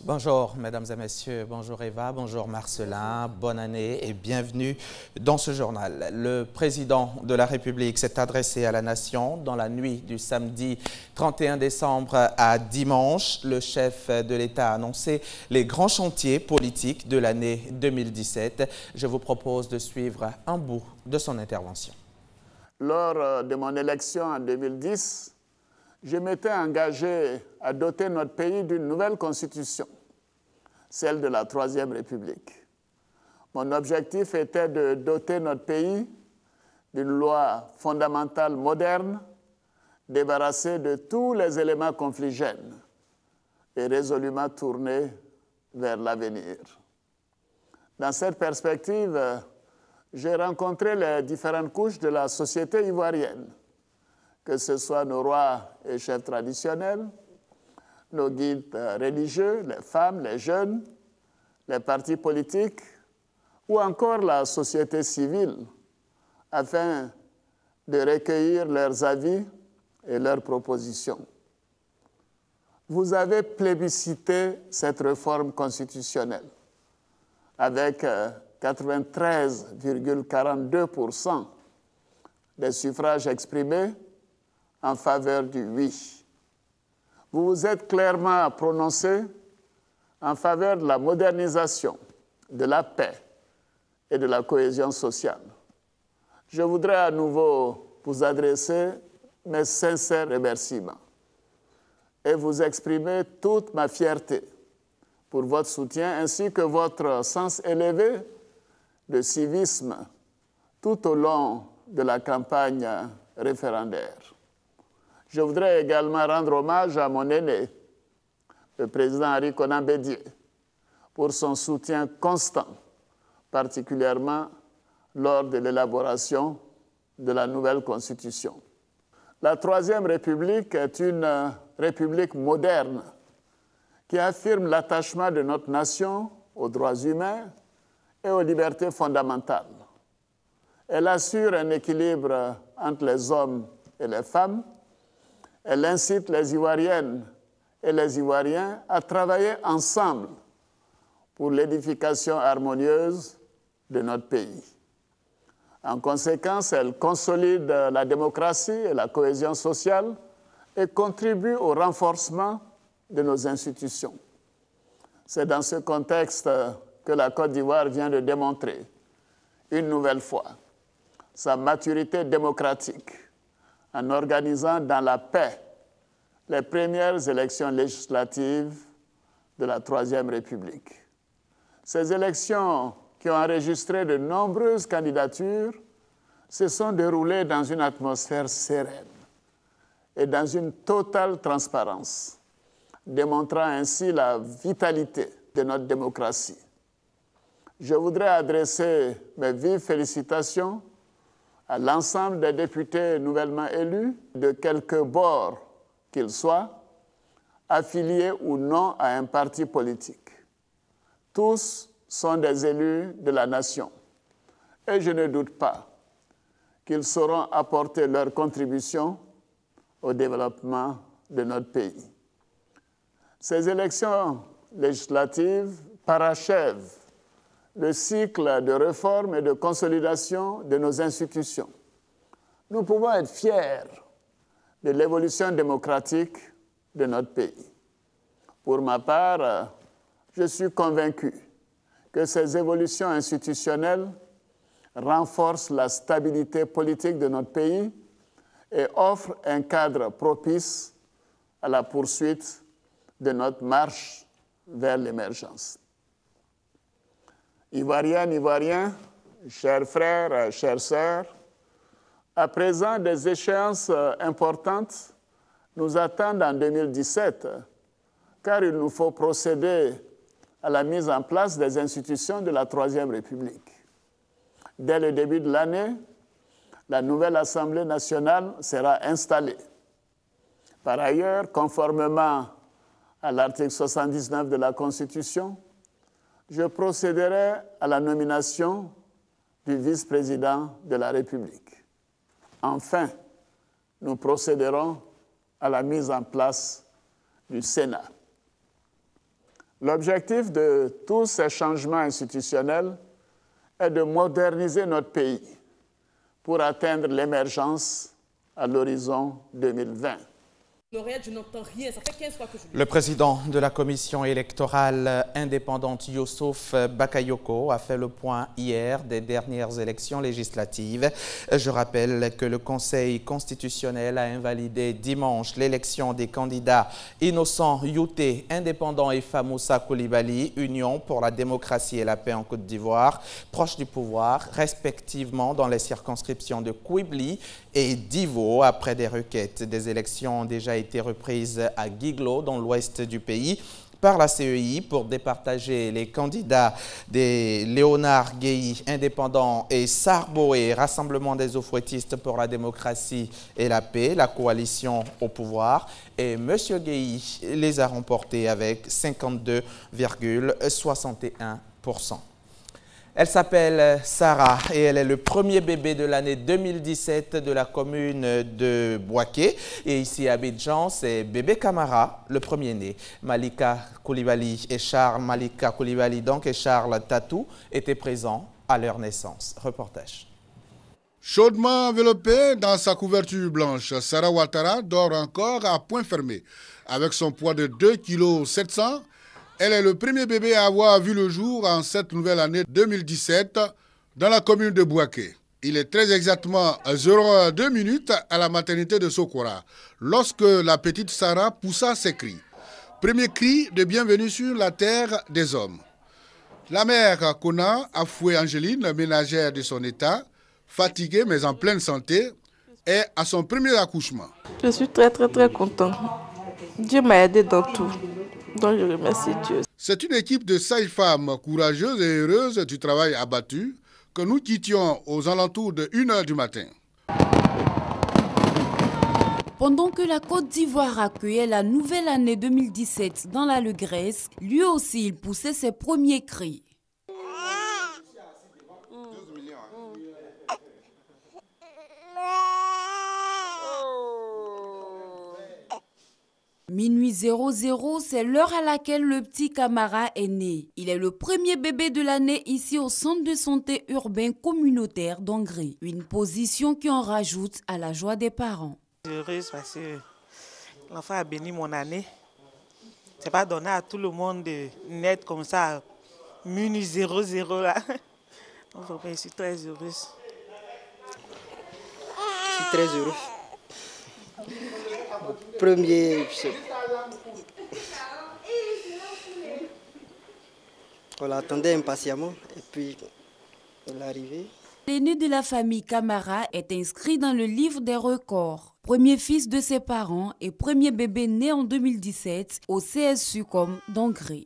Bonjour, mesdames et messieurs. Bonjour Eva, bonjour Marcelin. Bonne année et bienvenue dans ce journal. Le président de la République s'est adressé à la nation dans la nuit du samedi 31 décembre à dimanche. Le chef de l'État a annoncé les grands chantiers politiques de l'année 2017. Je vous propose de suivre un bout de son intervention. Lors de mon élection en 2010, je m'étais engagé à doter notre pays d'une nouvelle constitution, celle de la Troisième République. Mon objectif était de doter notre pays d'une loi fondamentale moderne, débarrassée de tous les éléments confligènes et résolument tournée vers l'avenir. Dans cette perspective, j'ai rencontré les différentes couches de la société ivoirienne, que ce soit nos rois et chefs traditionnels, nos guides religieux, les femmes, les jeunes, les partis politiques ou encore la société civile, afin de recueillir leurs avis et leurs propositions. Vous avez plébiscité cette réforme constitutionnelle avec 93,42% des suffrages exprimés en faveur du oui. Vous vous êtes clairement prononcé en faveur de la modernisation, de la paix et de la cohésion sociale. Je voudrais à nouveau vous adresser mes sincères remerciements et vous exprimer toute ma fierté pour votre soutien ainsi que votre sens élevé de civisme tout au long de la campagne référendaire. Je voudrais également rendre hommage à mon aîné, le président Henri Konan Bédié, pour son soutien constant, particulièrement lors de l'élaboration de la nouvelle Constitution. La Troisième République est une république moderne qui affirme l'attachement de notre nation aux droits humains et aux libertés fondamentales. Elle assure un équilibre entre les hommes et les femmes. Elle incite les Ivoiriennes et les Ivoiriens à travailler ensemble pour l'édification harmonieuse de notre pays. En conséquence, elle consolide la démocratie et la cohésion sociale et contribue au renforcement de nos institutions. C'est dans ce contexte que la Côte d'Ivoire vient de démontrer, une nouvelle fois, sa maturité démocratique en organisant dans la paix les premières élections législatives de la Troisième République. Ces élections, qui ont enregistré de nombreuses candidatures, se sont déroulées dans une atmosphère sereine et dans une totale transparence, démontrant ainsi la vitalité de notre démocratie. Je voudrais adresser mes vives félicitations à l'ensemble des députés nouvellement élus, de quelque bord qu'ils soient, affiliés ou non à un parti politique. Tous sont des élus de la nation et je ne doute pas qu'ils sauront apporter leur contribution au développement de notre pays. Ces élections législatives parachèvent le cycle de réforme et de consolidation de nos institutions. Nous pouvons être fiers de l'évolution démocratique de notre pays. Pour ma part, je suis convaincu que ces évolutions institutionnelles renforcent la stabilité politique de notre pays et offrent un cadre propice à la poursuite de notre marche vers l'émergence. Ivoiriennes, Ivoiriens, chers frères, chères sœurs, à présent, des échéances importantes nous attendent en 2017, car il nous faut procéder à la mise en place des institutions de la Troisième République. Dès le début de l'année, la nouvelle Assemblée nationale sera installée. Par ailleurs, conformément à l'article 79 de la Constitution, je procéderai à la nomination du vice-président de la République. Enfin, nous procéderons à la mise en place du Sénat. L'objectif de tous ces changements institutionnels est de moderniser notre pays pour atteindre l'émergence à l'horizon 2020. Je n'entends rien, ça fait 15 fois que je... Le président de la commission électorale indépendante Youssouf Bakayoko a fait le point hier des dernières élections législatives. Je rappelle que le Conseil constitutionnel a invalidé dimanche l'élection des candidats Innocent Youté, indépendant, et Famoussa Koulibaly, Union pour la démocratie et la paix en Côte d'Ivoire, proches du pouvoir, respectivement dans les circonscriptions de Kouibli et d'Ivo, après des requêtes. Des élections ont déjà été reprises à Guiglo, dans l'ouest du pays, par la CEI pour départager les candidats des Léonard Guéhi, indépendant, et Sarboé, Rassemblement des eaux-fouettistes pour la démocratie et la paix, la coalition au pouvoir. Et M. Guéhi les a remportés avec 52,61%. Elle s'appelle Sarah et elle est le premier bébé de l'année 2017 de la commune de Bouaké. Et ici à Abidjan, c'est bébé Camara, le premier-né. Malika Koulibaly et Charles Malika Koulibaly donc et Charles Tatou étaient présents à leur naissance. Reportage. Chaudement enveloppée dans sa couverture blanche, Sarah Ouattara dort encore à point fermé. Avec son poids de 2,7 kg, elle est le premier bébé à avoir vu le jour en cette nouvelle année 2017 dans la commune de Bouaké. Il est très exactement 0h02 minutes à la maternité de Sokora, lorsque la petite Sarah poussa ses cris. Premier cri de bienvenue sur la terre des hommes. La mère Kona Afoué Angeline, ménagère de son état, fatiguée mais en pleine santé, est à son premier accouchement. Je suis très contente. Dieu m'a aidé dans tout. Donc je remercie Dieu. C'est une équipe de sages-femmes courageuses et heureuses du travail abattu que nous quittions aux alentours de 1h du matin. Pendant que la Côte d'Ivoire accueillait la nouvelle année 2017 dans la Legresse, lui aussi il poussait ses premiers cris. Minuit 00, c'est l'heure à laquelle le petit Camara est né. Il est le premier bébé de l'année ici au centre de santé urbain communautaire d'Angré. Une position qui en rajoute à la joie des parents. Je suis heureuse parce que l'enfant a béni mon année. C'est pas donné à tout le monde de naître comme ça, minuit 00 là. Donc, je suis très heureuse. Je suis très heureux. Premier, on l'attendait impatiemment et puis il est arrivé. L'aîné de la famille Camara est inscrit dans le livre des records. Premier fils de ses parents et premier bébé né en 2017 au CSU comme d'Angré.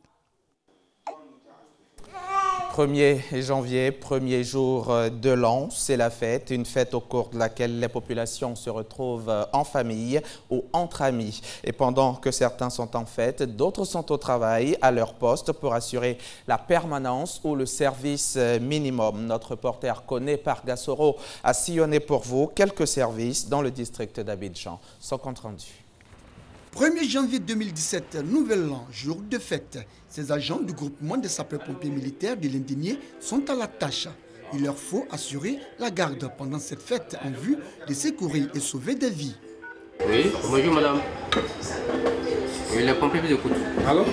1er janvier, premier jour de l'an, c'est la fête, une fête au cours de laquelle les populations se retrouvent en famille ou entre amis. Et pendant que certains sont en fête, d'autres sont au travail, à leur poste pour assurer la permanence ou le service minimum. Notre reporter Koné Pargassoro a sillonné pour vous quelques services dans le district d'Abidjan. Son compte rendu. 1er janvier 2017, nouvel an, jour de fête. Ces agents du groupement des sapeurs-pompiers militaires de l'Indigné sont à la tâche. Il leur faut assurer la garde pendant cette fête en vue de secourir et sauver des vies. Oui, bonjour madame. Oui, les pompiers vous écoutent. Allô?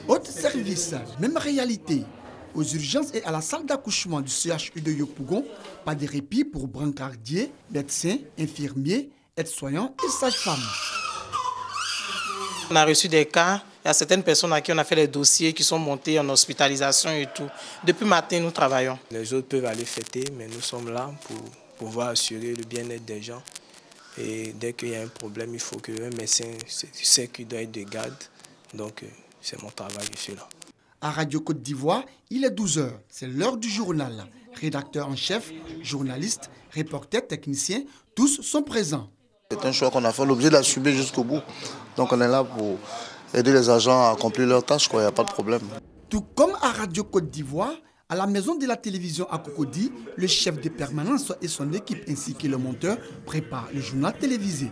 Autre service, même réalité. Aux urgences et à la salle d'accouchement du CHU de Yopougon, pas de répit pour brancardiers, médecins, infirmiers, aides-soignants et sages-femmes. On a reçu des cas, il y a certaines personnes à qui on a fait les dossiers qui sont montés en hospitalisation et tout. Depuis matin, nous travaillons. Les autres peuvent aller fêter, mais nous sommes là pour pouvoir assurer le bien-être des gens. Et dès qu'il y a un problème, il faut qu'un médecin sait qu'il doit être de garde. Donc, c'est mon travail, je suis là. À Radio Côte d'Ivoire, il est 12h. C'est l'heure du journal. Rédacteur en chef, journaliste, reporter, technicien, tous sont présents. C'est un choix qu'on a fait, l'objet d'assumer jusqu'au bout. Donc on est là pour aider les agents à accomplir leurs tâches, il n'y a pas de problème. Tout comme à Radio Côte d'Ivoire, à la maison de la télévision à Cocody, le chef de permanence et son équipe ainsi que le monteur préparent le journal télévisé.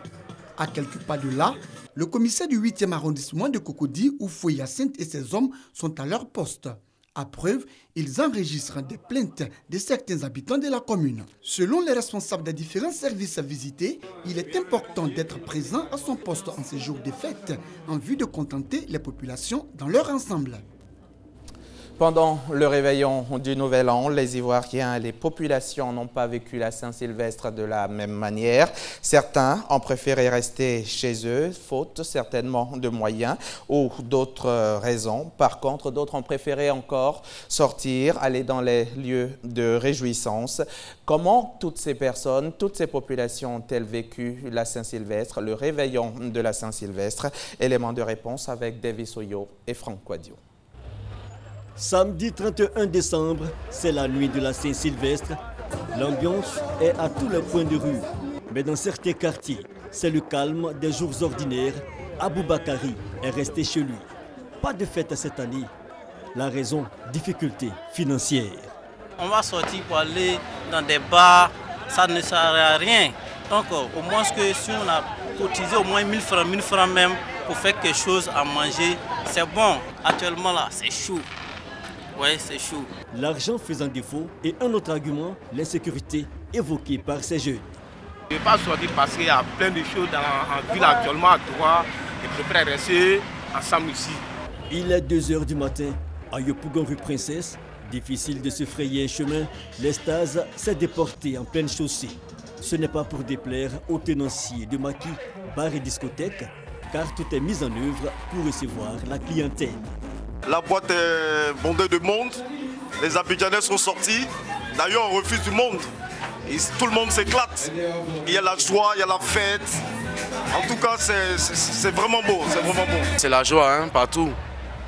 À quelques pas de là, le commissaire du 8e arrondissement de Cocody, Oufoué Hyacinthe et ses hommes sont à leur poste. À preuve, ils enregistrent des plaintes de certains habitants de la commune. Selon les responsables des différents services visités, il est important d'être présent à son poste en ces jours de fête en vue de contenter les populations dans leur ensemble. Pendant le réveillon du Nouvel An, les Ivoiriens et les populations n'ont pas vécu la Saint-Sylvestre de la même manière. Certains ont préféré rester chez eux, faute certainement de moyens ou d'autres raisons. Par contre, d'autres ont préféré encore sortir, aller dans les lieux de réjouissance. Comment toutes ces personnes, toutes ces populations ont-elles vécu la Saint-Sylvestre, le réveillon de la Saint-Sylvestre? Élément de réponse avec Davis Oyo et Franck Quadio. Samedi 31 décembre, c'est la nuit de la Saint-Sylvestre. L'ambiance est à tous les coins de rue. Mais dans certains quartiers, c'est le calme des jours ordinaires. Aboubakari est resté chez lui. Pas de fête cette année. La raison, difficulté financière. On va sortir pour aller dans des bars, ça ne sert à rien. Donc au moins que si on a cotisé au moins 1000 francs même pour faire quelque chose à manger, c'est bon. Actuellement là, c'est chaud. Oui, c'est chaud. L'argent faisant défaut et un autre argument, l'insécurité évoquée par ces jeunes. Je ne vais pas sortir parce qu'il y a plein de choses en ville actuellement à droit. Je préfère rester ensemble ici. Il est 2 h du matin, à Yopougon rue Princesse. Difficile de se frayer un chemin, l'Estase s'est déportée en pleine chaussée. Ce n'est pas pour déplaire aux tenanciers de maquis, bars et discothèques, car tout est mis en œuvre pour recevoir la clientèle. La boîte est bondée de monde, les Abidjanais sont sortis. D'ailleurs, on refuse du monde. Et tout le monde s'éclate. Il y a la joie, il y a la fête. En tout cas, c'est vraiment beau, c'est vraiment beau. C'est la joie hein, partout.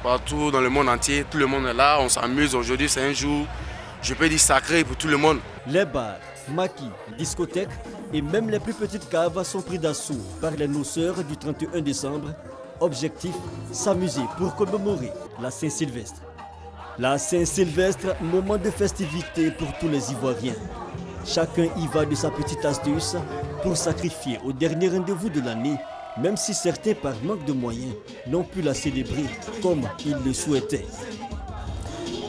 Partout dans le monde entier, tout le monde est là, on s'amuse. Aujourd'hui, c'est un jour, je peux dire sacré pour tout le monde. Les bars, maquis, discothèques et même les plus petites caves sont pris d'assaut par les noceurs du 31 décembre. Objectif, s'amuser pour commémorer la Saint-Sylvestre. La Saint-Sylvestre, moment de festivité pour tous les Ivoiriens. Chacun y va de sa petite astuce pour sacrifier au dernier rendez-vous de l'année, même si certains, par manque de moyens, n'ont pu la célébrer comme ils le souhaitaient.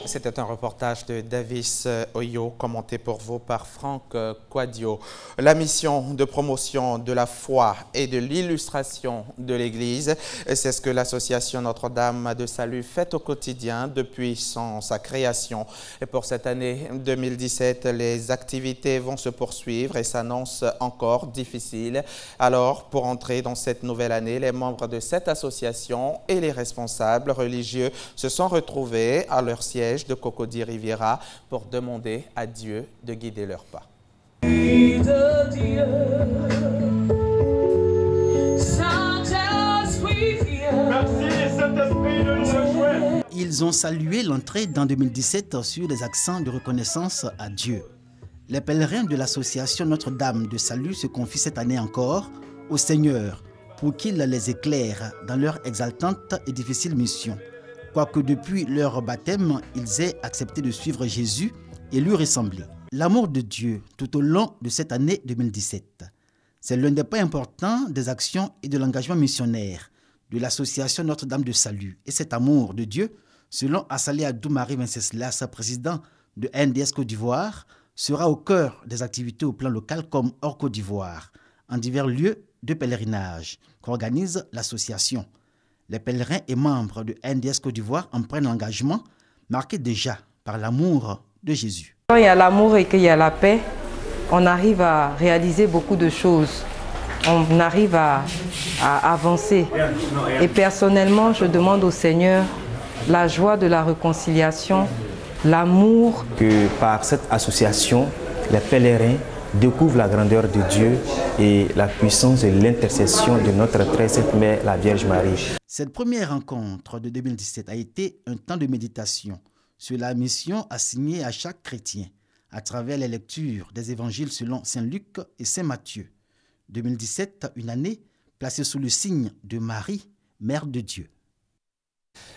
C'était un reportage de Davis Oyo, commenté pour vous par Franck Quadio. La mission de promotion de la foi et de l'illustration de l'Église, c'est ce que l'association Notre-Dame de Salut fait au quotidien depuis sa création. Et pour cette année 2017, les activités vont se poursuivre et s'annoncent encore difficiles. Alors, pour entrer dans cette nouvelle année, les membres de cette association et les responsables religieux se sont retrouvés à leur siège de Cocody Riviera pour demander à Dieu de guider leurs pas. Ils ont salué l'entrée dans 2017 sur les accents de reconnaissance à Dieu. Les pèlerins de l'association Notre-Dame de Salut se confient cette année encore au Seigneur pour qu'il les éclaire dans leur exaltante et difficile mission. Quoique depuis leur baptême, ils aient accepté de suivre Jésus et lui ressembler. L'amour de Dieu tout au long de cette année 2017. C'est l'un des points importants des actions et de l'engagement missionnaire de l'association Notre-Dame de Salut. Et cet amour de Dieu, selon Assalé Adou-Marie Wenceslas, président de NDS Côte d'Ivoire, sera au cœur des activités au plan local comme hors Côte d'Ivoire, en divers lieux de pèlerinage qu'organise l'association. Les pèlerins et membres de NDS Côte d'Ivoire en prennent l'engagement, marqué déjà par l'amour de Jésus. Quand il y a l'amour et qu'il y a la paix, on arrive à réaliser beaucoup de choses. On arrive à avancer. Et personnellement, je demande au Seigneur la joie de la réconciliation, l'amour. Que par cette association, les pèlerins découvrent la grandeur de Dieu et la puissance et l'intercession de notre très sainte Mère, la Vierge Marie. Cette première rencontre de 2017 a été un temps de méditation sur la mission assignée à chaque chrétien à travers les lectures des évangiles selon Saint Luc et Saint Matthieu. 2017, une année placée sous le signe de Marie, Mère de Dieu.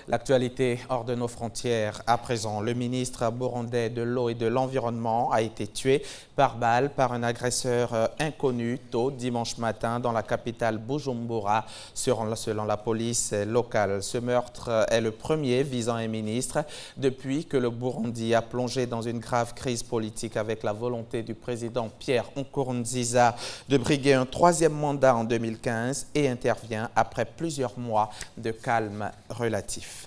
L'actualité hors de nos frontières. À présent, le ministre burundais de l'eau et de l'environnement a été tué par balle par un agresseur inconnu tôt dimanche matin dans la capitale Bujumbura, selon la police locale. Ce meurtre est le premier visant un ministre depuis que le Burundi a plongé dans une grave crise politique avec la volonté du président Pierre Nkurunziza de briguer un troisième mandat en 2015 et intervient après plusieurs mois de calme relatif.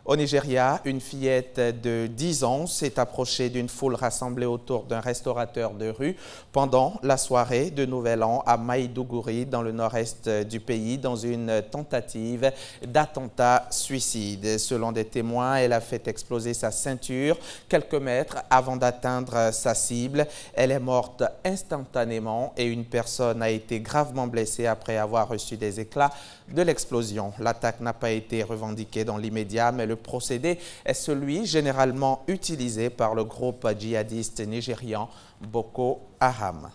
Au Nigeria, une fillette de 10 ans s'est approchée d'une foule rassemblée autour d'un restaurateur de rue pendant la soirée de Nouvel An à Maïdougouri, dans le nord-est du pays, dans une tentative d'attentat suicide. Selon des témoins, elle a fait exploser sa ceinture quelques mètres avant d'atteindre sa cible. Elle est morte instantanément et une personne a été gravement blessée après avoir reçu des éclats de l'explosion. L'attaque n'a pas été revendiquée dans l'immédiat, mais le procédé est celui généralement utilisé par le groupe djihadiste nigérian Boko Haram.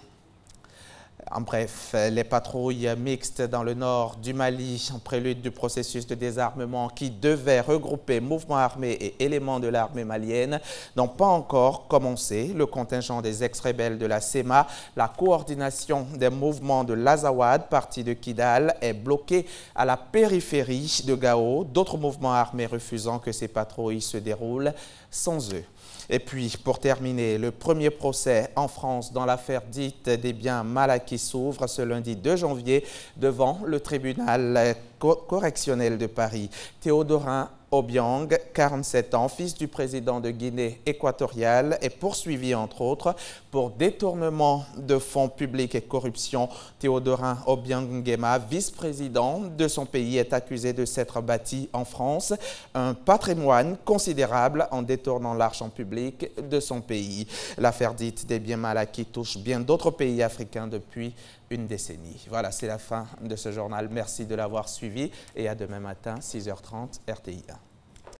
En bref, les patrouilles mixtes dans le nord du Mali, en prélude du processus de désarmement qui devait regrouper mouvements armés et éléments de l'armée malienne, n'ont pas encore commencé. Le contingent des ex-rebelles de la SEMA, la coordination des mouvements de l'Azawad, parti de Kidal, est bloquée à la périphérie de Gao, d'autres mouvements armés refusant que ces patrouilles se déroulent sans eux. Et puis, pour terminer, le premier procès en France dans l'affaire dite des biens mal acquis s'ouvre ce lundi 2 janvier devant le tribunal correctionnel de Paris. Théodorin Obiang, 47 ans, fils du président de Guinée équatoriale, est poursuivi entre autres pour détournement de fonds publics et corruption. Théodorin Obiang Nguema, vice-président de son pays, est accusé de s'être bâti en France un patrimoine considérable en détournant l'argent public de son pays. L'affaire dite des biens mal acquis touche bien d'autres pays africains depuis une décennie. Voilà, c'est la fin de ce journal. Merci de l'avoir suivi et à demain matin, 6h30, RTI1.